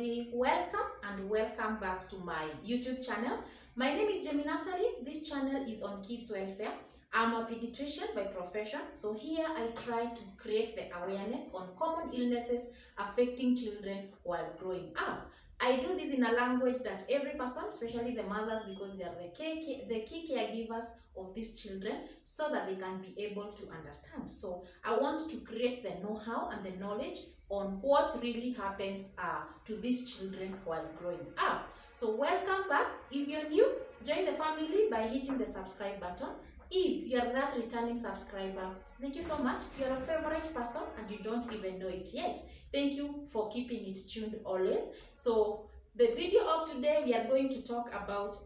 everybody, welcome and welcome back to my YouTube channel. My name is Jamie Natalie. This channel is on kids welfare. I'm a pediatrician by profession, so here I try to create the awareness on common illnesses affecting children while growing up. I do this in a language that every person, especially the mothers, because they are the key caregivers of these children, so that they can be able to understand. So I want to create the know-how and the knowledge on what really happens to these children while growing up. So welcome back. If you're new, join the family by hitting the subscribe button. If you're that returning subscriber, thank you so much. You're a favorite person and you don't even know it yet. Thank you for keeping it tuned always. So the video of today, we are going to talk about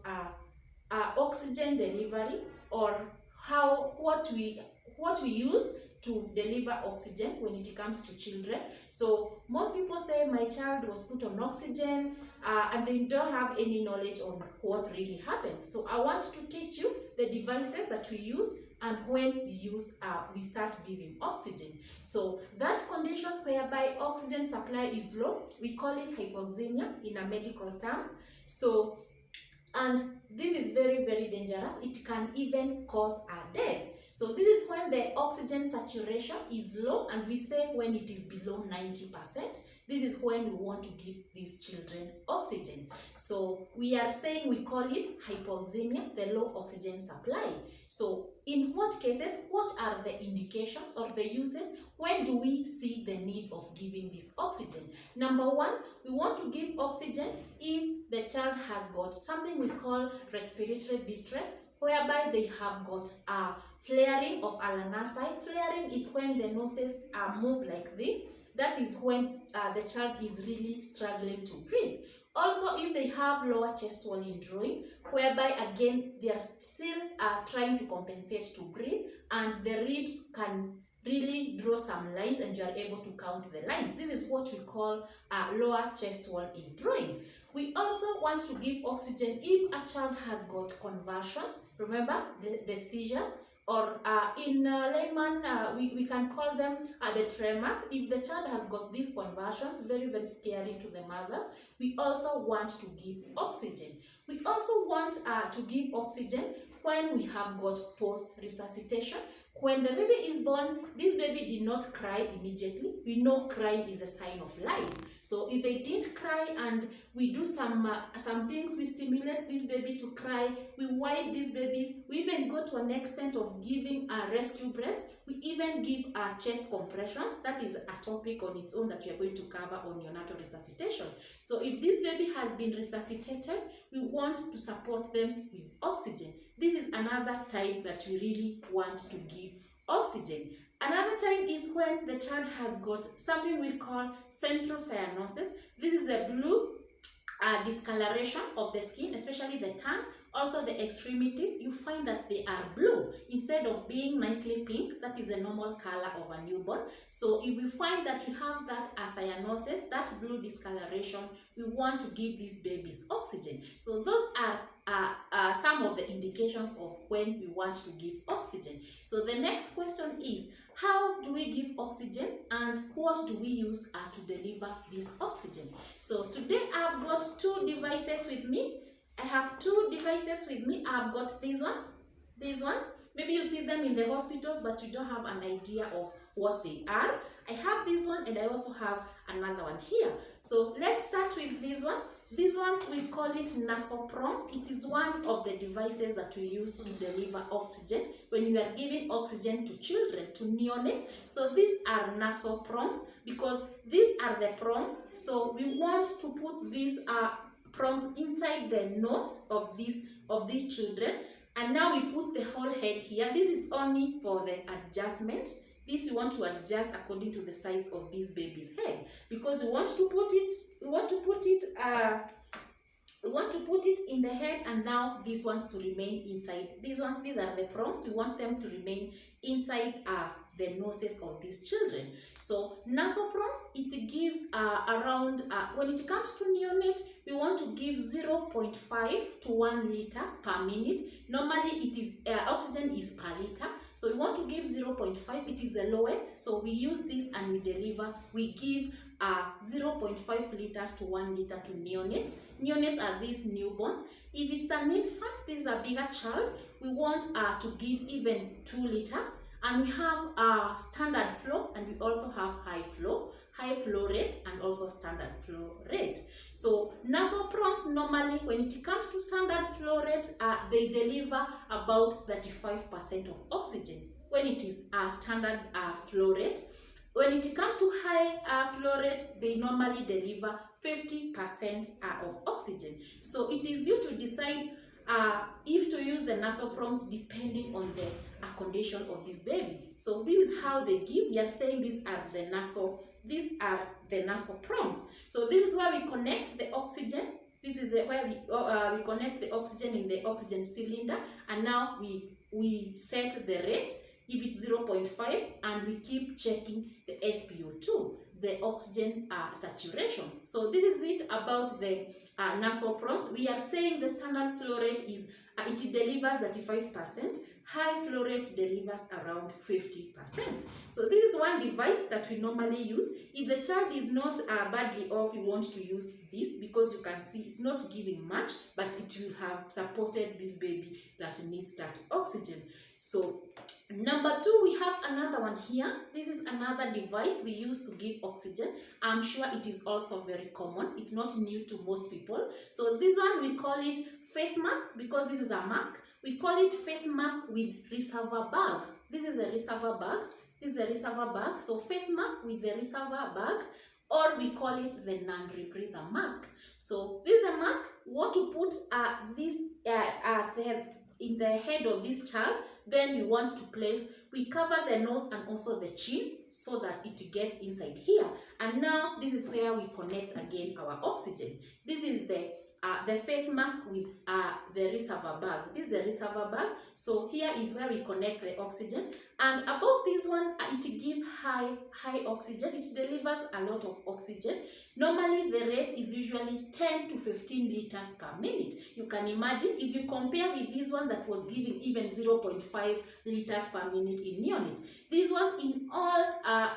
oxygen delivery, or what we use to deliver oxygen when it comes to children. So most people say my child was put on oxygen and they don't have any knowledge on what really happens. So I want to teach you the devices that we use and when we start giving oxygen. So that condition whereby oxygen supply is low, we call it hypoxemia in a medical term. So, and this is very, very dangerous. It can even cause a death. So this is when the oxygen saturation is low, and we say when it is below 90%, this is when we want to give these children oxygen. So we are saying we call it hypoxemia, the low oxygen supply. So in what cases, what are the indications or the uses? When do we see the need of giving this oxygen? Number one, we want to give oxygen if the child has got something we call respiratory distress, whereby they have got a flaring of Alanasai. Flaring is when the noses move like this. That is when the child is really struggling to breathe. Also, if they have lower chest wall indrawing, whereby again they are still trying to compensate to breathe, and the ribs can really draw some lines and you are able to count the lines. This is what we call lower chest wall indrawing. We also want to give oxygen if a child has got convulsions. Remember the seizures, or in layman we can call them the tremors. If the child has got these convulsions, very, very scary to the mothers, we also want to give oxygen. We also want to give oxygen when we have got post-resuscitation. When the baby is born, this baby did not cry immediately. We know crying is a sign of life. So if they didn't cry and we do some things, we stimulate this baby to cry, we wipe these babies, we even go to an extent of giving rescue breaths, we even give chest compressions. That is a topic on its own that we are going to cover on neonatal resuscitation. So if this baby has been resuscitated, we want to support them with oxygen. This is another type that we really want to give oxygen. Another type is when the child has got something we call central cyanosis. This is a blue discoloration of the skin, especially the tongue, also the extremities. You find that they are blue instead of being nicely pink. That is the normal color of a newborn. So if we find that we have that cyanosis, that blue discoloration, we want to give these babies oxygen. So those are some of the indications of when we want to give oxygen. So the next question is, how do we give oxygen and what do we use to deliver this oxygen? So today I've got two devices with me. I have two devices with me. I've got this one. Maybe you see them in the hospitals, but you don't have an idea of what they are. I have this one and I also have another one here. So let's start with this one. This one, we call it nasoprong. It is one of the devices that we use to deliver oxygen when we are giving oxygen to children, to neonates. So these are nasoprongs because these are the prongs. So we want to put these prongs inside the nose of these children. And now we put the whole head here. This is only for the adjustment. This you want to adjust according to the size of this baby's head, because we want to put it in the head, and now these ones to remain inside. These are the prongs. We want them to remain inside the noses of these children. So nasoprongs, it gives around when it comes to neonates, we want to give 0.5 to 1 liters per minute. Normally it is oxygen is per liter, so we want to give 0.5. It is the lowest, so we use this and we deliver. We give 0.5 liters to 1 liter to neonates. Neonates are these newborns. If it's an infant, this is a bigger child, we want to give even 2 liters. And we have standard flow, and we also have high flow rate, and also standard flow rate. So Nasoprons normally, when it comes to standard flow rate, they deliver about 35% of oxygen when it is a standard flow rate. When it comes to high flow rate, they normally deliver 50% of oxygen. So it is you to decide if to use the Nasoprons depending on the condition of this baby. So this is how they give. We are saying these are the Nasoprons. So this is where we connect the oxygen. This is where we connect the oxygen in the oxygen cylinder, and now we set the rate. If it's 0.5, and we keep checking the SpO2, the oxygen saturation. So this is it about the Nasoprons. We are saying the standard flow rate is it delivers 35%. High flow rate delivers around 50%. So this is one device that we normally use. If the child is not badly off, we want to use this, because you can see it's not giving much, but it will have supported this baby that needs that oxygen. So number 2, we have another one here. This is another device we use to give oxygen. I'm sure it is also very common. It's not new to most people. So this one, we call it face mask, because this is a mask. We call it face mask with reservoir bag. This is a reservoir bag. This is a reservoir bag. So face mask with the reservoir bag, or we call it the non-rebreather mask. So this is the mask. We want to put this in the head of this child. Then we want to place, we cover the nose and also the chin so that it gets inside here. And now this is where we connect again our oxygen. This is the face mask with the reservoir bag. This is the reservoir bag. So here is where we connect the oxygen. And about this one, it gives high oxygen. It delivers a lot of oxygen. Normally the rate is usually 10 to 15 liters per minute. You can imagine if you compare with this one that was giving even 0.5 liters per minute in neonates. This one in all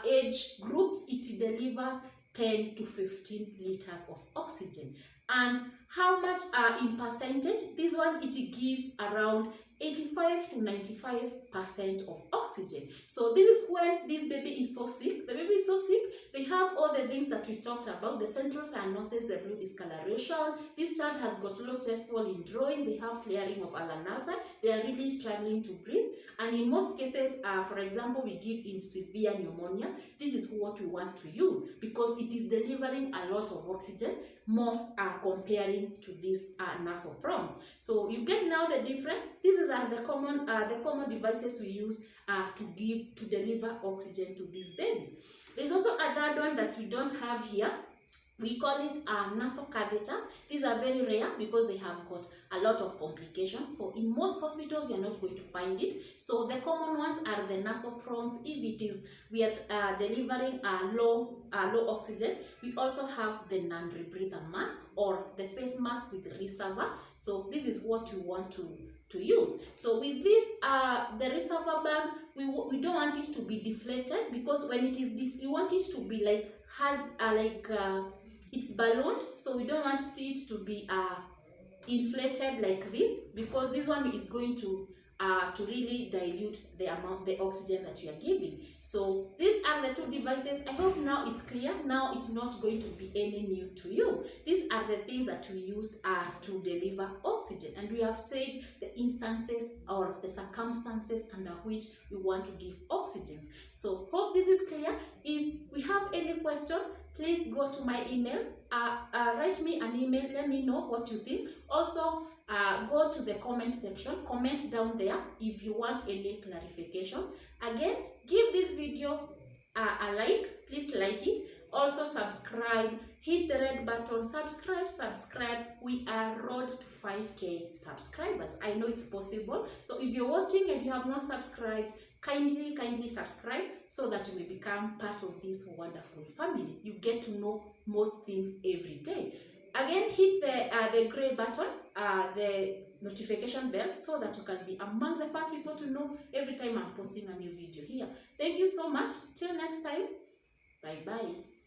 age groups, it delivers 10 to 15 liters of oxygen. And how much in percentage? This one, it gives around 85 to 95% of oxygen. So this is when this baby is so sick. The baby is so sick, they have all the things that we talked about, the central cyanosis, the blue discoloration. This child has got low chest wall indrawing, they have flaring of Alanasa, they are really struggling to breathe. And in most cases, for example, we give in severe pneumonias. This is what we want to use, because it is delivering a lot of oxygen, more comparing to these Nasoprons. So you get now the difference. These are the common devices we use to deliver oxygen to these babies. There's also a third one that we don't have here. We call it nasal catheters. These are very rare because they have got a lot of complications. So in most hospitals, you're not going to find it. So the common ones are the Nasoprons. If it is we are delivering low oxygen, we also have the non-rebreather mask or the face mask with reservoir. So this is what we want to use. So with this, the reservoir bag, we don't want it to be deflated, because when it is, we want it to be like it's ballooned. So we don't want it to be inflated like this, because this one is going to really dilute the oxygen that you are giving. So these are the two devices. I hope now it's clear. Now it's not going to be any new to you. These are the things that we use to deliver oxygen, and we have said the instances or the circumstances under which we want to give oxygen. So hope this is clear. If we have any question, please go to my email, write me an email, let me know what you think. Also, go to the comment section, comment down there if you want any clarifications. Again, give this video a like, please like it. Also subscribe, hit the red button, subscribe. We are road to 5K subscribers. I know it's possible. So if you're watching and you have not subscribed, kindly subscribe so that you will become part of this wonderful family. You get to know most things every day. Again, hit the gray button, the notification bell, so that you can be among the first people to know every time I'm posting a new video here. Thank you so much. Till next time. Bye bye.